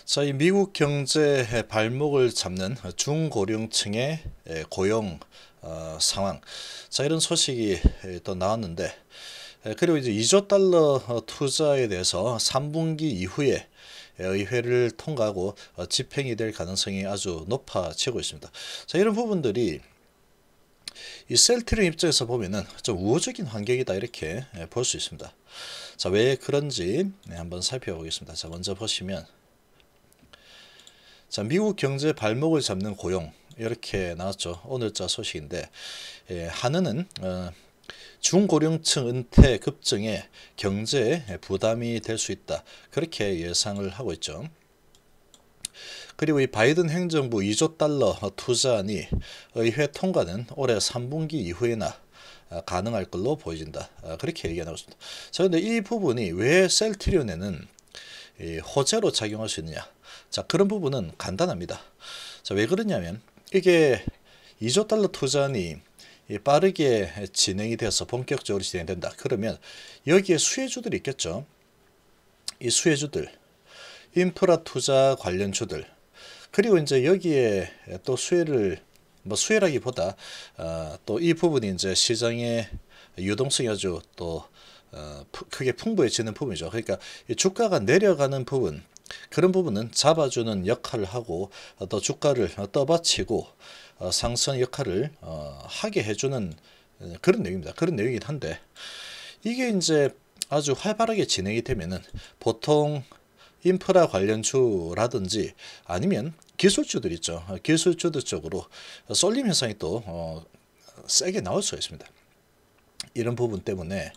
자, 이 미국 경제의 발목을 잡는 중고령층의 고용 상황. 자, 이런 소식이 또 나왔는데, 그리고 이제 2조 달러 투자에 대해서 3분기 이후에 의회를 통과하고 집행이 될 가능성이 아주 높아지고 있습니다. 자, 이런 부분들이 이 셀트리온 입장에서 보면은 좀 우호적인 환경이다, 이렇게 볼 수 있습니다. 자, 왜 그런지 한번 살펴보겠습니다. 자, 먼저 보시면, 자, 미국 경제 발목을 잡는 고용, 이렇게 나왔죠. 오늘자 소식인데, 한은은 중고령층 은퇴 급증에 경제에 부담이 될 수 있다, 그렇게 예상을 하고 있죠. 그리고 이 바이든 행정부 2조 달러 투자안이 의회 통과는 올해 3분기 이후에나 가능할 걸로 보여진다, 그렇게 얘기하고 있습니다. 자, 근데 이 부분이 왜 셀트리온에는 호재로 작용할 수 있느냐? 자, 그런 부분은 간단합니다. 자, 왜 그러냐면, 이게 2조 달러 투자안이 빠르게 진행이 돼서 본격적으로 진행된다. 그러면 여기에 수혜주들이 있겠죠. 이 수혜주들, 인프라 투자 관련주들, 그리고 이제 여기에 또 수혜를, 수혜라기보다 또 이 부분이 이제 시장의 유동성이 아주 또 크게 풍부해지는 부분이죠. 그러니까 이 주가가 내려가는 부분, 그런 부분은 잡아주는 역할을 하고 또 주가를 떠받치고 상승 역할을 하게 해주는 그런 내용입니다. 그런 내용이긴 한데, 이게 이제 아주 활발하게 진행이 되면은 보통 인프라 관련주라든지 아니면 기술주들 있죠. 기술주들 쪽으로 쏠림 현상이 또 세게 나올 수가 있습니다. 이런 부분 때문에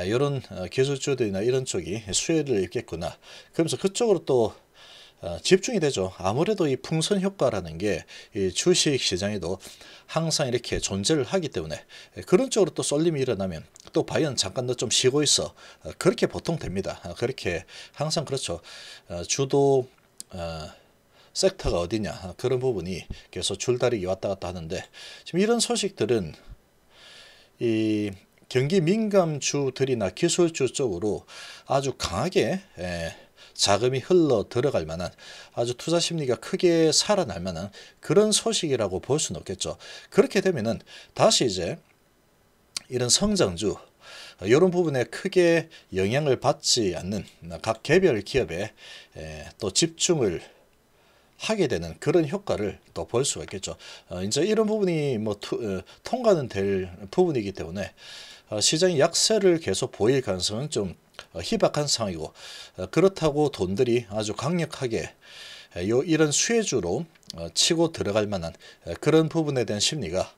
이런 기술주들이나 이런 쪽이 수혜를 입겠구나, 그러면서 그쪽으로 또 집중이 되죠. 아무래도 이 풍선 효과라는 게 이 주식 시장에도 항상 이렇게 존재를 하기 때문에 그런 쪽으로 또 쏠림이 일어나면 또 과연 잠깐 너 좀 쉬고 있어, 그렇게 보통 됩니다. 그렇게 항상 그렇죠. 주도 섹터가 어디냐, 그런 부분이 계속 줄다리기 왔다 갔다 하는데, 지금 이런 소식들은 이 경기 민감주들이나 기술주 쪽으로 아주 강하게 자금이 흘러 들어갈 만한, 아주 투자 심리가 크게 살아날 만한 그런 소식이라고 볼 수는 없겠죠. 그렇게 되면은 다시 이제 이런 성장주, 이런 부분에 크게 영향을 받지 않는 각 개별 기업에 또 집중을 하게 되는 그런 효과를 또 볼 수가 있겠죠. 이제 이런 부분이 통과는 될 부분이기 때문에 시장이 약세를 계속 보일 가능성은 좀 희박한 상황이고, 그렇다고 돈들이 아주 강력하게 이런 수혜주로 치고 들어갈 만한 그런 부분에 대한 심리가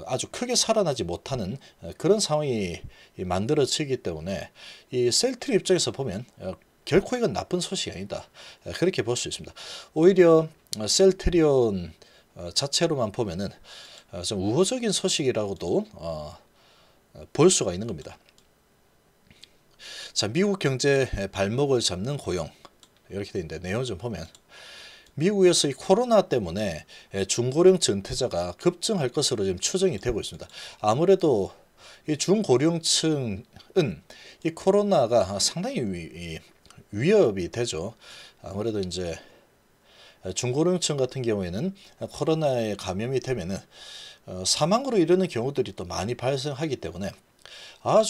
아주 크게 살아나지 못하는 그런 상황이 만들어지기 때문에 이 셀트리 입장에서 보면 결코 이건 나쁜 소식이 아니다, 그렇게 볼 수 있습니다. 오히려 셀트리온 자체로만 보면은 좀 우호적인 소식이라고도 볼 수가 있는 겁니다. 자, 미국 경제 발목을 잡는 고용, 이렇게 되어 있는데 내용 좀 보면, 미국에서 이 코로나 때문에 중고령층 은퇴자가 급증할 것으로 지금 추정이 되고 있습니다. 아무래도 이 중고령층은 이 코로나가 상당히 위협이 되죠. 아무래도 이제 중고령층 같은 경우에는 코로나에 감염이 되면은 사망으로 이르는 경우들이 또 많이 발생하기 때문에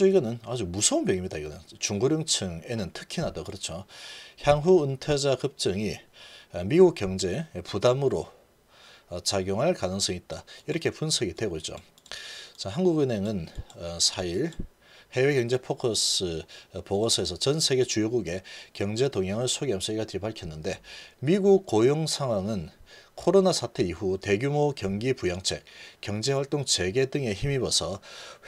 이거는 아주 무서운 병입니다. 이거는 중고령층에는 특히나 더 그렇죠. 향후 은퇴자 급증이 미국 경제에 부담으로 작용할 가능성이 있다, 이렇게 분석이 되고 있죠. 자, 한국은행은 4일 해외 경제 포커스 보고서에서 전 세계 주요국의 경제 동향을 소개하면서 이같이 밝혔는데, 미국 고용 상황은 코로나 사태 이후 대규모 경기 부양책, 경제활동 재개 등에 힘입어서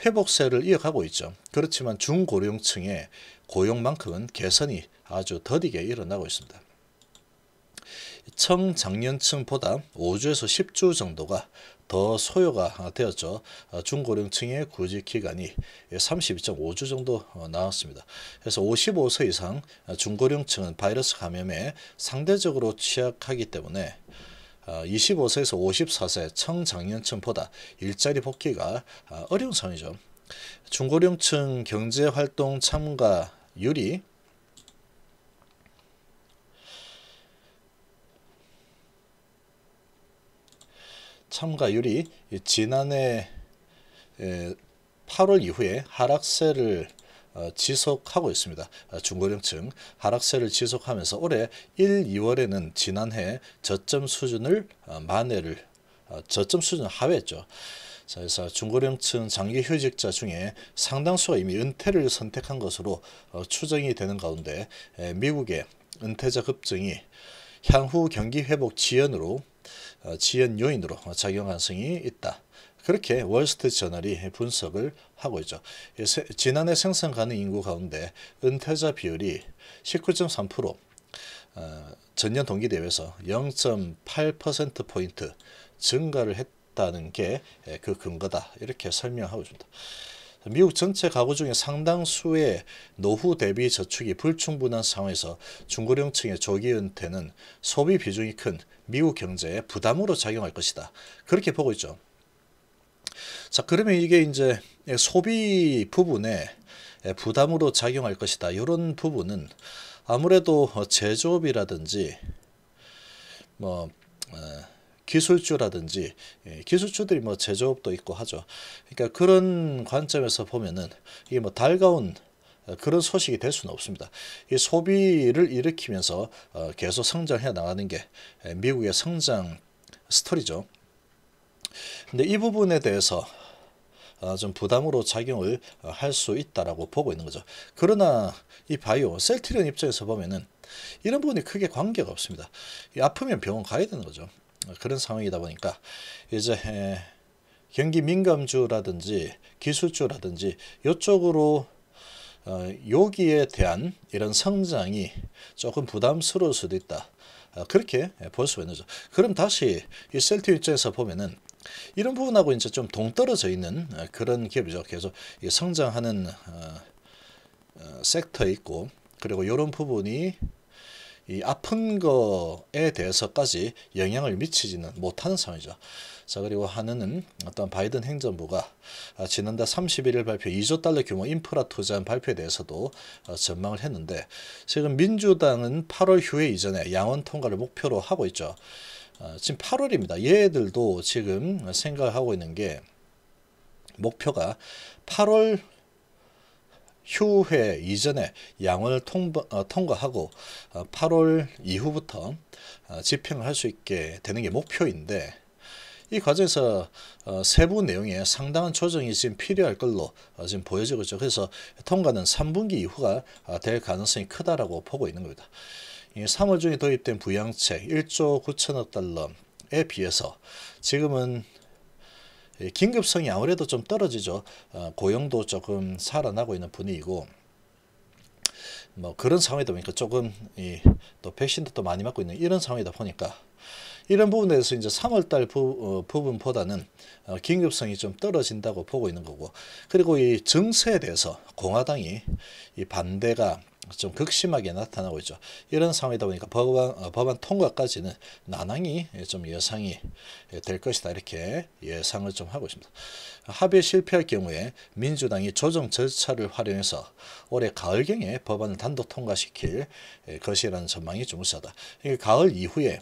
회복세를 이어가고 있죠. 그렇지만 중고령층의 고용만큼은 개선이 아주 더디게 일어나고 있습니다. 청장년층보다 5주에서 10주 정도가 더 소요가 되었죠. 중고령층의 구직 기간이 32.5주 정도 나왔습니다. 그래서 55세 이상 중고령층은 바이러스 감염에 상대적으로 취약하기 때문에 25세에서 54세 청장년층보다 일자리 복귀가 어려운 상황이죠. 중고령층 경제활동 참가율이 참가율이 지난해 8월 이후에 하락세를 지속하고 있습니다. 중고령층 하락세를 지속하면서 올해 1, 2월에는 지난해 저점 수준을 만회를 저점 수준 하회했죠. 그래서 중고령층 장기휴직자 중에 상당수가 이미 은퇴를 선택한 것으로 추정이 되는 가운데 미국의 은퇴자 급증이 향후 경기 회복 지연 요인으로 작용 가능성이 있다. 그렇게 월스트리트저널이 분석을 하고 있죠. 지난해 생산 가능 인구 가운데 은퇴자 비율이 19.3%, 전년 동기 대비해서 0.8%포인트 증가를 했다는 게 그 근거다. 이렇게 설명하고 있습니다. 미국 전체 가구 중에 상당수의 노후 대비 저축이 불충분한 상황에서 중고령층의 조기 은퇴는 소비 비중이 큰 미국 경제에 부담으로 작용할 것이다. 그렇게 보고 있죠. 자, 그러면 이게 이제 소비 부분에 부담으로 작용할 것이다. 이런 부분은 아무래도 제조업이라든지 뭐 기술주라든지 기술주들이 뭐 제조업도 있고 하죠. 그러니까 그런 관점에서 보면은 이게 뭐 달가운 그런 소식이 될 수는 없습니다. 이 소비를 일으키면서 계속 성장해 나가는 게 미국의 성장 스토리죠. 근데 이 부분에 대해서 좀 부담으로 작용을 할 수 있다라고 보고 있는 거죠. 그러나 이 바이오 셀트리온 입장에서 보면은 이런 부분이 크게 관계가 없습니다. 아프면 병원 가야 되는 거죠. 그런 상황이다 보니까 이제 경기 민감주라든지 기술주라든지 이쪽으로 여기에 대한 이런 성장이 조금 부담스러울 수도 있다. 그렇게 볼 수가 있는 거죠. 그럼 다시 이 셀트리온 입장에서 보면은 이런 부분하고 이제 좀 동떨어져 있는 그런 기업이죠. 계속 성장하는 섹터에 있고, 그리고 이런 부분이 이 아픈 거에 대해서까지 영향을 미치지는 못하는 상황이죠. 자, 그리고 하나는 어떤 바이든 행정부가 지난달 31일 발표 2조 달러 규모 인프라 투자안 발표에 대해서도 전망을 했는데, 지금 민주당은 8월 휴회 이전에 양원 통과를 목표로 하고 있죠. 지금 8월입니다. 얘들도 지금 생각하고 있는 게 목표가 8월 휴회 이전에 양을 통과하고 8월 이후부터 집행을 할 수 있게 되는 게 목표인데, 이 과정에서 세부 내용에 상당한 조정이 지금 필요할 걸로 지금 보여지고 있죠. 그래서 통과는 3분기 이후가 될 가능성이 크다라고 보고 있는 겁니다. 3월 중에 도입된 부양책 1조 9천억 달러에 비해서 지금은 긴급성이 아무래도 좀 떨어지죠. 고용도 조금 살아나고 있는 분위기고, 뭐 그런 상황이다 보니까 조금 또 백신도 또 많이 맞고 있는 이런 상황이다 보니까 이런 부분에 대해서 이제 3월달 부분보다는 긴급성이 좀 떨어진다고 보고 있는 거고, 그리고 이 증세에 대해서 공화당이 이 반대가 좀 극심하게 나타나고 있죠. 이런 상황이다 보니까 법안 통과까지는 난항이 좀 예상이 될 것이다. 이렇게 예상을 좀 하고 있습니다. 합의에 실패할 경우에 민주당이 조정 절차를 활용해서 올해 가을경에 법안을 단독 통과시킬 것이라는 전망이 좀 우세하다. 가을 이후에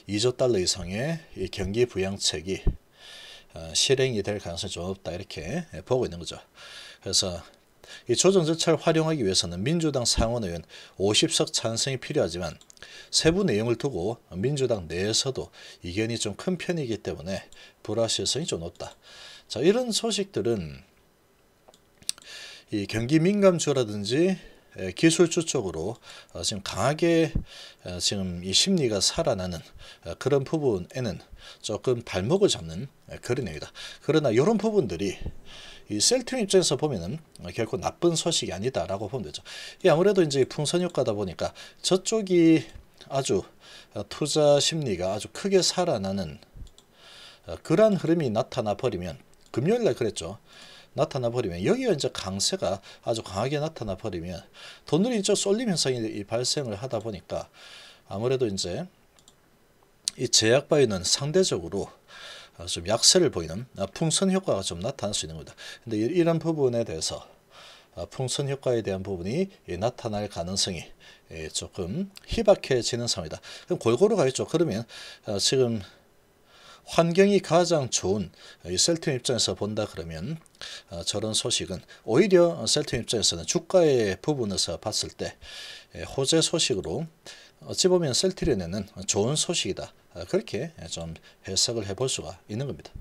2조 달러 이상의 이 경기 부양책이 실행이 될 가능성이 좀 없다. 이렇게 보고 있는 거죠. 그래서 이 조정 절차를 활용하기 위해서는 민주당 상원의원 50석 찬성이 필요하지만 세부 내용을 두고 민주당 내에서도 이견이 좀 큰 편이기 때문에 불확실성이 좀 높다. 자, 이런 소식들은 이 경기 민감주라든지 기술주 쪽으로 지금 강하게 지금 이 심리가 살아나는 그런 부분에는 조금 발목을 잡는 그런 얘기다. 그러나 이런 부분들이 이 셀트리온 입장에서 보면은 결코 나쁜 소식이 아니다라고 보면 되죠. 아무래도 이제 풍선 효과다 보니까 저쪽이 아주 투자 심리가 아주 크게 살아나는 그러한 흐름이 나타나 버리면, 금요일날 그랬죠. 나타나 버리면 여기가 이제 강세가 아주 강하게 나타나 버리면 돈들이 이제 쏠림 현상이 발생을 하다 보니까 아무래도 이제 이 제약 바이오는 상대적으로 좀 약세를 보이는 풍선 효과가 좀 나타날 수 있는 겁니다. 근데 이런 부분에 대해서 풍선 효과에 대한 부분이 나타날 가능성이 조금 희박해지는 상황이다. 그럼 골고루 가겠죠. 그러면 지금 환경이 가장 좋은 이 셀트리온 입장에서 본다 그러면 저런 소식은 오히려 셀트리온 입장에서는 주가의 부분에서 봤을 때 호재 소식으로 어찌 보면 셀트리온에는 좋은 소식이다. 그렇게 좀 해석을 해볼 수가 있는 겁니다.